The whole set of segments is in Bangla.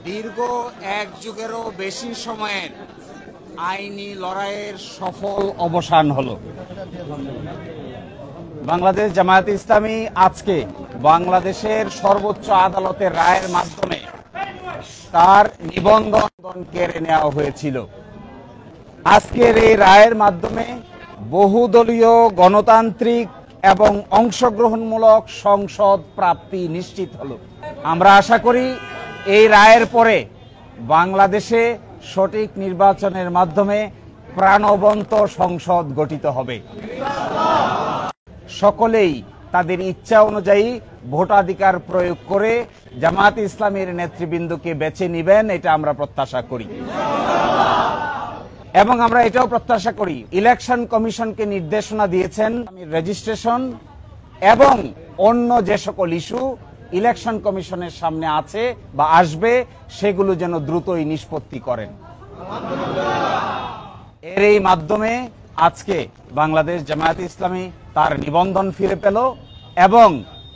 দীর্ঘ এক যুগেরও বেশি সময়ের আইনি লড়াইয়ের সফল অবসান হলো। বাংলাদেশ জামায়াতে ইসলামী আজকে বাংলাদেশের সর্বোচ্চ আদালতের রায়ের মাধ্যমে তার নিবন্ধন কেড়ে নেওয়া হয়েছিল। আজকের এই রায়ের মাধ্যমে বহুদলীয় গণতান্ত্রিক এবং অংশগ্রহণমূলক সংসদ প্রাপ্তি নিশ্চিত হলো। আমরা আশা করি এই রায়ের পরে বাংলাদেশে সঠিক নির্বাচনের মাধ্যমে প্রাণবন্ত সংসদ গঠিত হবে। সকলেই তাদের ইচ্ছা অনুযায়ী ভোটাধিকার প্রয়োগ করে জামায়াতে ইসলামীর নেতৃবৃন্দকে বেছে নেবেন, এটা আমরা প্রত্যাশা করি। এবং আমরা এটাও প্রত্যাশা করি, ইলেকশন কমিশনকে নির্দেশনা দিয়েছেন রেজিস্ট্রেশন এবং অন্য যে সকল ইস্যু ইলেকশন কমিশনের সামনে আছে বা আসবে সেগুলো যেন দ্রুতই নিষ্পত্তি করেন। এর এই মাধ্যমে আজকে বাংলাদেশ জামায়াতে ইসলামী তার নিবন্ধন ফিরে পেল এবং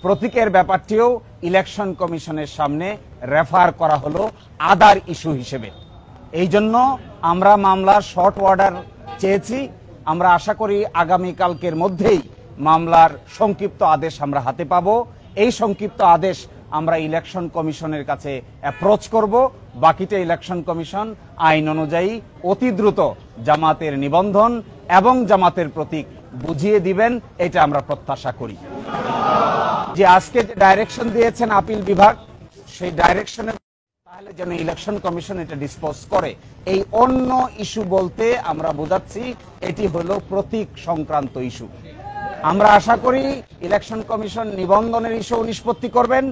প্রতীকের ব্যাপারটিও ইলেকশন কমিশনের সামনে রেফার করা হলো আদার ইস্যু হিসেবে। এই জন্য আমরা মামলার শর্ট অর্ডার চেয়েছি। আমরা আশা করি আগামীকালকের মধ্যেই মামলার সংক্ষিপ্ত আদেশ আমরা হাতে পাবো। এই সংক্ষিপ্ত আদেশ আমরা ইলেকশন কমিশনের কাছে অ্যাপ্রোচ করব। বাকিটা ইলেকশন কমিশন আইন অনুযায়ী অতি দ্রুত জামাতের নিবন্ধন এবং জামাতের প্রতীক বুঝিয়ে দিবেন, এটা আমরা প্রত্যাশা করি। যে আজকে যে ডাইরেকশন দিয়েছেন আপিল বিভাগ, সেই ডাইরেকশনে তাহলে যেন ইলেকশন কমিশন এটা ডিসপোজ করে। এই অন্য ইস্যু বলতে আমরা বোঝাচ্ছি এটি হলো প্রতীক সংক্রান্ত ইস্যু। আমরা আশা করি ইলেকশন কমিশন নিবন্ধনের ইস্যু নিষ্পত্তি করবেন,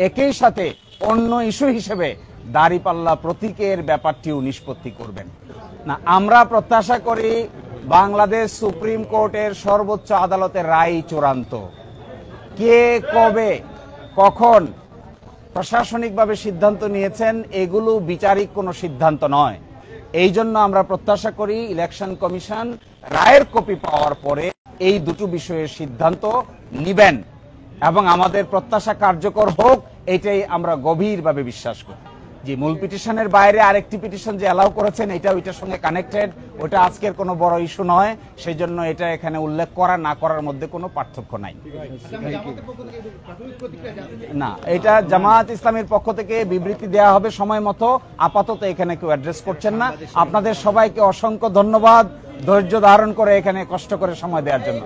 একই সাথে অন্য ইস্যু হিসেবে দাঁড়িপাল্লা প্রতীকের ব্যাপারটিও নিষ্পত্তি করবেন। না, আমরা প্রত্যাশা করি বাংলাদেশ সুপ্রিম কোর্টের সর্বোচ্চ আদালতের রায় চূড়ান্ত। কে কবে কখন প্রশাসনিকভাবে সিদ্ধান্ত নিয়েছেন এগুলো বিচারিক কোনো সিদ্ধান্ত নয়। এই জন্য আমরা প্রত্যাশা করি ইলেকশন কমিশন রায়ের কপি পাওয়ার পরে এই দুটো বিষয়ের সিদ্ধান্ত নিবেন এবং আমাদের প্রত্যাশা কার্যকর হোক, এটাই আমরা গভীরভাবে বিশ্বাস করি। যে মূল পিটিশনের বাইরে আরেকটি পিটিশন যে অ্যালাউ করেছেন এটা ওইটার সঙ্গে কানেক্টেড, ওটা আজকের কোনো বড় ইস্যু নয়, সেই জন্য এটা এখানে উল্লেখ করা না করার মধ্যে কোনো পার্থক্য নাই। না, এটা জামায়াত ইসলামীর পক্ষ থেকে বিবৃতি দেওয়া হবে সময় মতো। আপাতত এখানে কেউ অ্যাড্রেস করছেন না। আপনাদের সবাইকে অসংখ্য ধন্যবাদ ধৈর্য ধারণ করে এখানে কষ্ট করে সময় দেওয়ার জন্য।